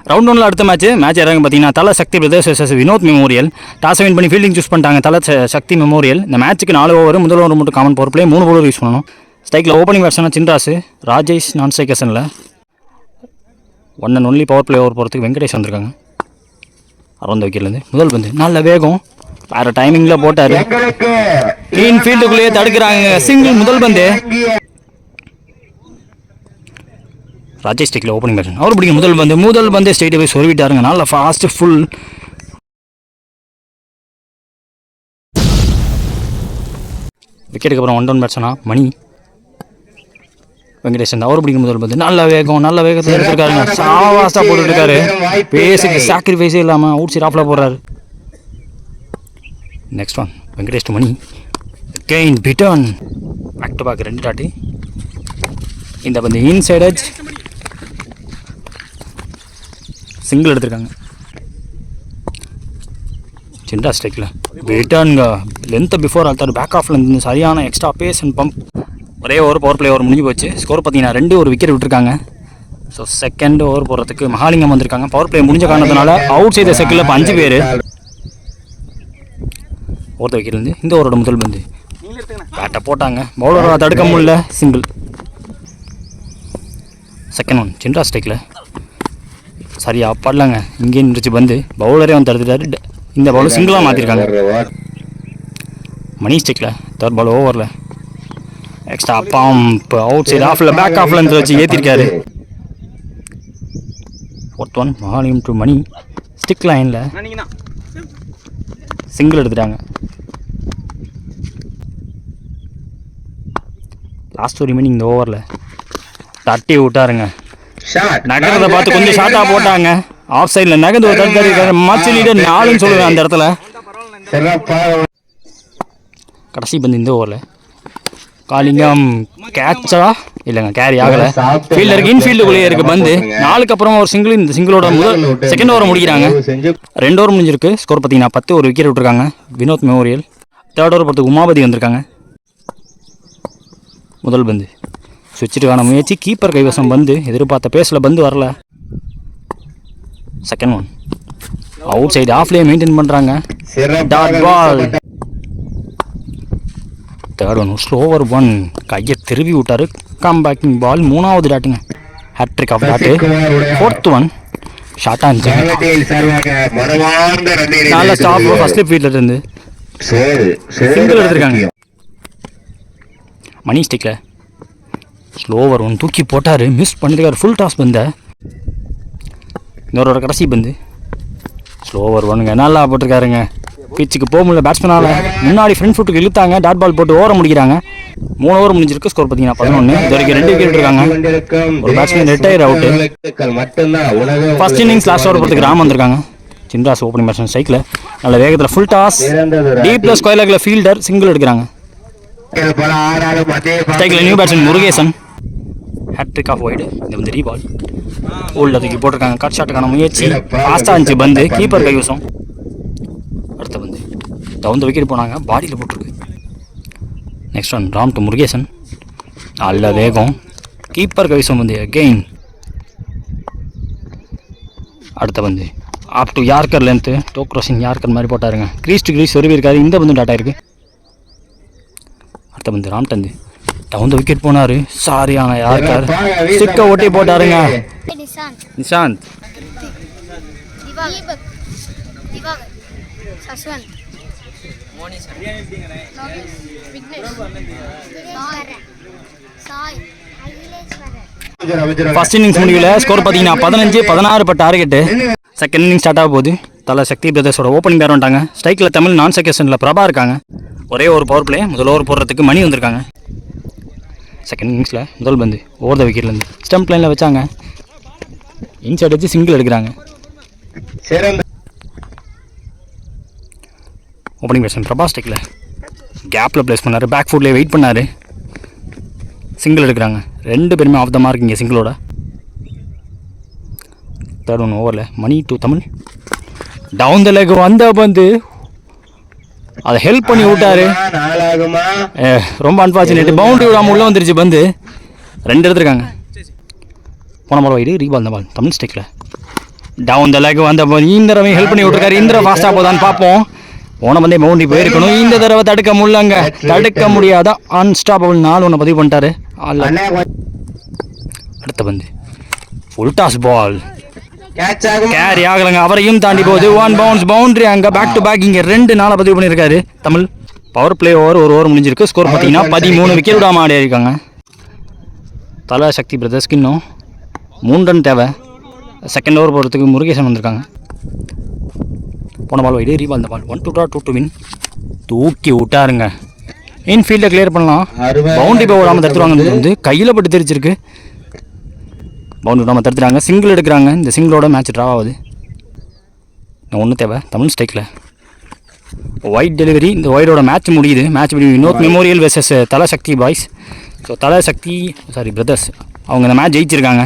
Round ஒன்ல அடுத்த match இறங்க பார்த்தீங்கன்னா Thalai Sakthi brothers vs Vinod memorial. Toss win பண்ணி ஃபீல்டிங் சூஸ் பண்ணிட்டாங்க தலை சக்தி மெமோரியல். இந்த மேட்ச்சுக்கு 4 ஓவர், முதல் ஓவர் மட்டும் common power play, 3 bowler use பண்ணணும். ஸ்ட்ரைக்கில் ஓப்பனிங் பேட்ஸ்மேன் சின்ராசு, ராஜேஷ் நான் ஸ்ட்ரைக்கர்ஸனில் 1 and only power play over போகிறதுக்கு வெங்கடேஷ் வந்திருக்காங்க. 60 விக்கெட்லேருந்து முதல் பந்து நல்ல வேகம், வேறு டைமிங்கில் போட்டார். கிளீன் ஃபீல்டுக்குள்ளேயே தடுக்கிறாங்க, சிங்கிள் முதல் பந்து. ராஜேஷ் ஸ்டிக்கில் ஓப்பனிங் பேட்ஸ்மேன் அவர் பிடிக்கும் முதல் பந்து ஸ்ட்ரெயிட் போய் சொருவிட்டாருங்க. நல்ல ஃபாஸ்ட் ஃபுல் விக்கெட்டுக்கு அப்புறம் 1 down பேட்ஸ்மேனா மணி வெங்கடேஷன் அவர் பிடிக்கும் முதல் பந்து நல்ல வேகத்தில் எடுத்துருக்காருங்க. சாவாஸ்டாக போட்டுருக்காரு, பேஸுக்கு சாக்ரிஃபைஸே இல்லாமல் அவுட் சைட் ஆஃபில் போடுறாரு. Next one Venkatesh to Mani, again beaten back to back 2 dot. இந்த பந்து இன்சைட் எட்ஜ் சிங்கிள் எடுத்திருக்காங்க. சின்டா ஸ்ட்ரைக்கில் பிட்டன்ங்க லென்த்தை பிஃபோர் ஆல்த்தார், பேக் ஆஃப்ல இருந்து சரியான எக்ஸ்ட்ரா பேஸ் அண்ட் பம்ப். ஒரே ஓவர் பவர் பிளே ஓவர் முடிஞ்சு போச்சு. ஸ்கோர் பார்த்தீங்கன்னா 2 விக்கெட் விட்டுருக்காங்க. ஸோ செகண்ட் ஓவர் போடுறதுக்கு மகாலிங்கம் வந்திருக்காங்க. பவர் பிளே முடிஞ்ச காரணத்தினால அவுட் சைட் செக்கில் இப்போ 5 பேர். ஒருத்த விக்கெட்லேருந்து இந்த ஓவரோட முதல் பந்து பேட்டை போட்டாங்க, பவுலரை தடுக்க முடியல, சிங்கிள். செகண்ட் ஒன் சின்டா ஸ்ட்ரைக்கில் சரியா படலாங்க, இங்கே நின்றுச்சு பந்து, பவுலரே வந்து தடுத்துட்டாரு. இந்த பவுலர் சிங்கிளாக மாற்றிருக்காங்க. மணி ஸ்டிக்கில் தேர்ட் பால் ஓவரில் எக்ஸ்ட்ரா பம்ப் அவுட் சைட் ஆஃபில் பேக் ஆஃபில் இருந்து வச்சு ஏற்றிருக்காரு. Fourth one Mahalingam to Mani, stick லைனில் சிங்கிள் எடுத்துட்டாங்க. லாஸ்ட் ரிமைனிங் இந்த ஓவரில் தட்டி விட்டாருங்க. நகரத்தை பார்த்து கொஞ்சம் ஷார்ட்டாக போட்டாங்க. ஆஃப் சைடில் நகர்ந்து ஒரு தடுத்தாரு. மச்ச லீடர் 4ன்னு சொல்லுவேன் அந்த இடத்துல. கடைசி பந்து இந்த ஓவரில் காலிங்கம் கேட்சா இல்லைங்க, கேரி ஆகலை. ஃபீல்டருக்கு இன்ஃபீல்டுக்குள்ளேயே இருக்குது பந்து. 4க்கு அப்புறம் ஒரு சிங்கிள். இந்த சிங்கிளோட செகண்ட் ஓவர் முடிக்கிறாங்க. 2 ஓவர் முடிஞ்சிருக்கு. ஸ்கோர் பார்த்தீங்கன்னா 10, ஒரு விக்கெட் விட்டுருக்காங்க வினோத் மெமோரியல். தேர்ட் ஓவர் பொறுத்துக்கு உமாபதி வந்திருக்காங்க. முதல் பந்து சுவிட்சுக்கான முயற்சி, கீப்பர் கைவசம் பந்து, எதிர்பார்த்த பேஸில் பந்து வரல. செகண்ட் ஒன் அவுட் சைடு ஆஃப்லேயே மெயின்டைன் பண்ணுறாங்க. Dot ball. Third one slower one கையை திருவி விட்டாரு, கம் பேக்கிங் பால். 3வது டாட்டுங்க, hattrick of dot. Fourth one ஷார்ட்டாக இருந்துச்சு, நல்ல ஸ்டாப் ஃபர்ஸ்ட் ஃபீல்டில் இருந்து சிங்கிள் எடுத்திருக்காங்க. மணி ஸ்டிக்கில் ஸ்லோவர் ஒன் தூக்கி போட்டார், மிஸ் பண்ணிருக்காரு. ஃபுல் டாஸ் பந்த இன்னொரு கடைசி பந்து ஸ்லோவர் ஒன்னுங்க, நல்லா போட்டிருக்காருங்க. பிச்சுக்கு போக முடியல பேட்ஸ்மேனால். முன்னாடி ஃப்ரண்ட் ஃபுட்டுக்கு இழுத்தாங்க, டாட் பால் போட்டு ஓவர முடிக்கிறாங்க. 3 ஓவர் முடிஞ்சிருக்கு. ஸ்கோர் பார்த்தீங்கன்னா 11. இது வரைக்கும் 2 விக்கெட் இருக்காங்க. ஒரு batsman retire out. First innings last over போகிறதுக்கு ராம் வந்திருக்காங்க. சின்ராஸ் ஓப்பனிங் பேட்ஸ்மேன் ஸ்ட்ரைக்கில் நல்ல வேகத்தில் ஃபுல் டாஸ், டீப்ல ஸ்கொயர் லெக்கில் ஃபீல்டர் சிங்கிள் எடுக்கிறாங்க. ஸ்ட்ரைக்கில் new batsman Murugesan, hattrick of wide. இந்த வந்து ரீபால் ஓல்ட தூக்கி போட்டிருக்காங்க. கட் ஷாட்டுக்கான முயற்சி, ஃபாஸ்ட்டாக இருந்துச்சு பந்து, கீப்பர் கைவசம். அடுத்த பந்து தவுந்த விக்கெட் போனாங்க, பாடியில் போட்டிருக்கு. Next one Ram to Murugesan, நல்ல வேகம், கீப்பர் கைவசம் வந்து அகெயின். அடுத்த பந்து off to yorker length, toe crossing yorker மாதிரி போட்டாருங்க. க்ரீஸ் டு க்ரீஸ் சொருவி இருக்காரு. இந்த பந்து டாட்டா இருக்குது. அடுத்த பந்து ராம் டந்து டவுன் விக்கெட் போனாரு, சாரியான யார்கர் ஸ்டிக்கை ஒட்டி போட்டாருங்க. நிஷாந்த் ஃபர்ஸ்ட் இன்னிங்ஸ் முடிவில் ஸ்கோர் பார்த்தீங்கன்னா 15-16 இப்போ டார்கெட்டு. செகண்ட் இன்னிங் ஸ்டார்ட் ஆக போகுது. தலை சக்தி பிரதர்ஸோட ஓப்பனிங் பேர் வந்துட்டாங்க. ஸ்ட்ரைக்கில் தமிழ், நான் செகண்டில் பிரபா இருக்காங்க. ஒரே ஒரு பவர் பிளே, முதல் ஓவர் போடுறதுக்கு மணி வந்திருக்காங்க. செகண்ட் இன்னிங்ஸில் முதல் பந்து ஓவர் த விக்கெட்லேருந்து ஸ்டம்ப் லைனில் வச்சாங்க, இன்சைட் வச்சு சிங்கிள் எடுக்கிறாங்க. ஓப்பனிங் பேட்ஸ்மேன் பிரபா ஸ்ட்ரைக்கில் கேப்பில் ப்ளேஸ் பண்ணார், பேக் ஃபுட்லேயே வெயிட் பண்ணார், சிங்கிள் எடுக்கிறாங்க. 2 பேருமே ஆஃப் த மார்க் இங்கே சிங்கிளோட. தேர்ட் ஒன் ஓவரில் Mani to Tamil, down the leg வந்த பந்து அதை ஹெல்ப் பண்ணி விட்டாரு. ரொம்ப அன்ஃபார்ச்சுனேட், பவுண்டரி விடாமல் உள்ளே வந்துருச்சு பந்து. 2 எடுத்துருக்காங்க. போன பால் வைடு, ரீபால் இந்த பால் தமிழ் ஸ்டேக்கில் டவுன் த லெக் வந்த போது இந்த தடவை ஹெல்ப் பண்ணி விட்டுருக்காரு. இந்த தடவை ஃபாஸ்ட்டாக போதான்னு பார்ப்போம். போன பந்தே பவுண்டரி போயிருக்கணும். இந்த தடவை தடுக்க முடியலங்க, தடுக்க முடியாத அன்ஸ்டாப்பபிள் 4 பதிவு பண்ணிட்டாரு. அடுத்த பந்து ஃபுல் டாஸ் பால் கேரி ஆகலைங்க, அவரையும் தாண்டி போகுது. 1 பவுன்ஸ் பவுண்டரி. அங்கே பேக் டு பேக் இங்கே 2 4 பதிவு பண்ணியிருக்காரு Tamil. Power play over 1 over முடிஞ்சிருக்கு. ஸ்கோர் பார்த்தீங்கன்னா 13 விக்கெட் விடாம ஆடி இருக்காங்க. தல சக்தி பிரதர்ஸ்க்கு இன்னும் 3 ரன் தேவை. செகண்ட் ஓவர் போகிறதுக்கு முருகேசன் வந்திருக்காங்க. போன பால் வைடு, ரீபால் இந்த பால் 1-2 வின். தூக்கி விட்டாருங்க. இன்ஃபீல்டை கிளியர் பண்ணலாம். பவுண்டரி போய் விடாமல் தடுத்துருவாங்க. வந்து கையில் பட்டு தெரிச்சிருக்கு. பவுண்டரி விடாமல் தடுத்துறாங்க. சிங்கிள் எடுக்கிறாங்க. இந்த சிங்கிளோட மேட்ச் ட்ரா ஆகுது. இன்னும் 1 தேவை தமிழ் ஸ்ட்ரைக்கில். White delivery. இந்த ஒயிடோட மேட்ச் முடியுது. மேட்ச் முடியும் வினோத் மெமோரியல் வெர்சஸ் தல சக்தி பாய்ஸ். ஸோ தல சக்தி பிரதர்ஸ் அவங்க இந்த மேட்ச் ஜெயிச்சிருக்காங்க.